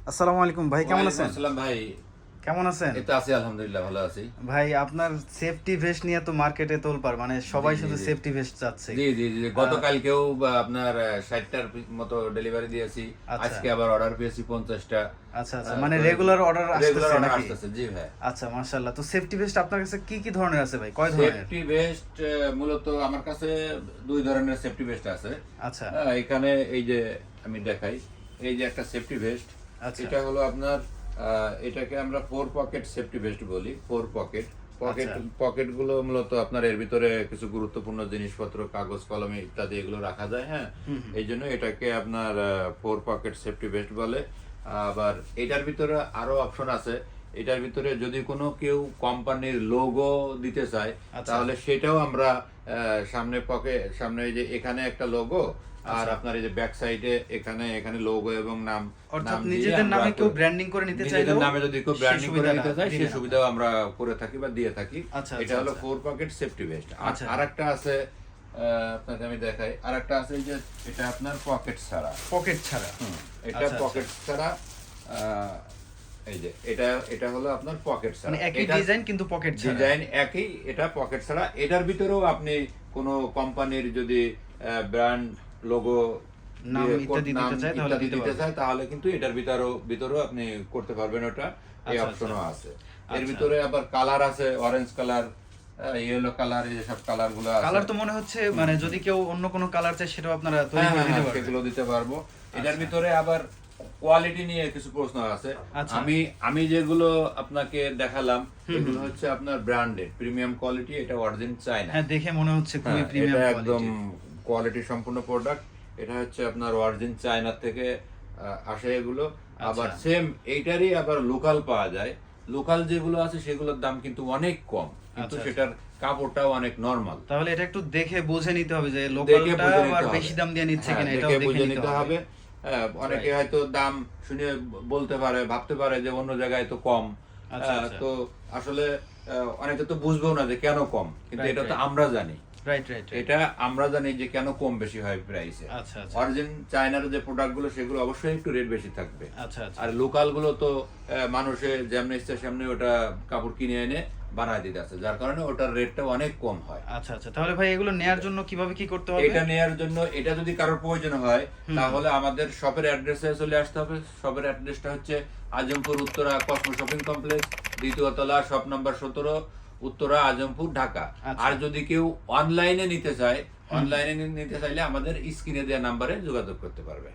আসসালামু আলাইকুম ভাই, কেমন ওয়ালাইকুম আছেন? আসসালাম ভাই। কেমন আছেন? এই তো আছি, আলহামদুলিল্লাহ ভালো আছি। ভাই আপনার সেফটি ভেস্ট নিয়ে তো মার্কেটে তোলপাড়, মানে জি সবাই জি শুধু জি সেফটি ভেস্ট চাচ্ছে। জি জি জি আহ, গতকালকেও আপনার 60টার মতো ডেলিভারি দিয়েছি। আচ্ছা আজকে আবার অর্ডার পেয়েছি 50টা। আচ্ছা আচ্ছা, মানে রেগুলার অর্ডার রেগুলার আসতেছে অর্ডার নাকি? আসতেছে, জি ভাই। আচ্ছা, মাশাআল্লাহ। তো সেফটি ভেস্ট আপনার কাছে কি কি ধরনের আছে ভাই, কয় ধরনের? সেফটি ভেস্ট মূলত আমার কাছে দুই ধরনের সেফটি ভেস্ট আছে। আচ্ছা এখানে এই যে আমি দেখাই, এই যে একটা সেফটি ভেস্ট। আচ্ছা এটা হলো আপনার এটাকে আমরা 4 পকেট সেফটি ভেস্ট বলি। 4 পকেট পকেট আচ্ছা পকেটগুলো মূলত আপনার এর ভিতরে কিছু গুরুত্বপূর্ণ জিনিসপত্র, কাগজ কলম ইত্যাদি এগুলো রাখা যায়, হ্যাঁ। হুম হুম, এই জন্য এটাকে আপনার 4 পকেট সেফটি ভেস্ট বলে। আবার এটার ভিতরে আরো অপশন আছে। এটার ভিতরে যদি কোনো কেউ কোম্পানির লোগো দিতে চায়, আচ্ছা তাহলে সেটাও আমরা সামনে এই যে এখানে একটা লোগো, আর আচ্ছা। আপনার এই যে ব্যাক সাইডে এখানে এখানে লোগো এবং নাম অর্থাৎ নাম দিয়ে নিজেদের আমরা নামে কেউ ব্র্যান্ডিং করে নিতে চাইলেও নিজেদের নামে যদি কেউ সেই ব্র্যান্ডিং করে সুবিধাটা নিতে চায়, সেই দিবেন আপনারা? সুবিধাও আমরা করে থাকি বা দিয়ে থাকি। আচ্ছা এটা আচ্ছা হলো আচ্ছা 4 পকেট সেফটি ভেস্ট। আচ্ছা। আর একটা আছে, আপনাকে আমি দেখাই। আর একটা আছে এই যে, এটা আপনার পকেট ছাড়া। পকেট ছাড়া? এটা আচ্ছা আচ্ছা, পকেট ছাড়া। আহ, এই যে এটা এটা হলো আপনার পকেট মানে ছাড়া। একই এটা ডিজাইন কিন্তু পকেট ছাড়া। ডিজাইন একই, এটা পকেট ছাড়া। এটার ভিতরেও আপনি কোনো কোম্পানির যদি ব্র্যান্ড লোগো নাম দিয়ে ইত্যাদি নাম দিতে চায় তাহলে ইত্যাদি দিতে দিতে পারবে। চায়, তাহলে কিন্তু এটার ভিতরেও আপনি করতে পারবেন ওটা। এই আচ্ছা অপশনও আচ্ছা আছে। এর আচ্ছা। ভিতরে আবার কালার আছে, অরেঞ্জ কালার, ইয়েলো কালার, এই সব কালার গুলো আছে। কালার তো মনে হচ্ছে মানে যদি কেউ অন্য কোনো কালার চায় সেটাও আপনারা তৈরি হ্যাঁ করে হ্যাঁ দিতে হ্যাঁ, পারবেন। সেগুলো দিতে পারবো। এটার আচ্ছা ভিতরে আবার কোয়ালিটি নিয়ে কিছু প্রশ্ন আছে। আচ্ছা। আমি আমি যেগুলো আপনাকে দেখালাম, হুম এগুলো হুম। হচ্ছে আপনার ব্র্যান্ডেড প্রিমিয়াম কোয়ালিটি। এটা অরিজিন চায়না। হ্যাঁ, দেখে মনে হচ্ছে খুবই হ্যাঁ, প্রিমিয়াম এটা একদম কোয়ালিটির। কোয়ালিটি সম্পূর্ণ প্রোডাক্ট। এটা হচ্ছে আপনার অরিজিন চায়না থেকে আসে এগুলো। আচ্ছা আবার সেম এইটারই আবার লোকাল পাওয়া যায়। লোকাল যেগুলো আছে সেগুলোর দাম কিন্তু অনেক কম, কিন্তু আচ্ছা আচ্ছা। সেটার কাপড়টাও অনেক নরমাল। তাহলে এটা একটু দেখে বুঝে নিতে হবে যে দেখে লোকালটা বুঝে আবার নিতে বেশি হবে। দাম দিয়ে নিচ্ছে হ্যাঁ, কিনা এটাও দেখে দেখে বুঝে নিতে নিতে হবে। হবে। অনেকে রাইট। হয়তো দাম শুনে বলতে পারে, ভাবতে পারে যে অন্য জায়গায় তো কম। আচ্ছা আচ্ছা। তো আসলে অনেকে তো বুঝবেও না যে কেন কম, কিন্তু রাইট এটা তো রাইট আমরা জানি। Right right right. এটা আমরা জানি যে কেন কম বেশি হয় প্রাইসে। আচ্ছা আচ্ছা অরিজিন চায়নার যে প্রোডাক্ট গুলো, সেগুলো অবশ্যই একটু রেট বেশি থাকবে। আচ্ছা আচ্ছা আর লোকাল গুলো তো মানুষে যেমনি ইচ্ছা সেমনি ওটা কাপড় কিনে এনে বানায় দিতে আছে, যার কারণে ওটার রেটটা অনেক কম হয়। আচ্ছা আচ্ছা। তাহলে ভাই এগুলো নেয়ার জন্য কিভাবে কি করতে হবে? এটা নেয়ার জন্য, এটা যদি কারোর প্রয়োজন হয়, হুম হুম। তাহলে আমাদের শপের অ্যাড্রেসে চলে আসতে হবে। শপের অ্যাড্রেসটা হচ্ছে Azampur Uttara Cosmo shopping complex, দ্বিতীয় তলা, শপ নাম্বার 17, উত্তরা, আজমপুর, ঢাকা। আচ্ছা। আর যদি কেউ অনলাইনে নিতে চায়, অনলাইনে নিতে চাইলে আমাদের স্ক্রিনে দেওয়া নাম্বারে যোগাযোগ করতে পারবে।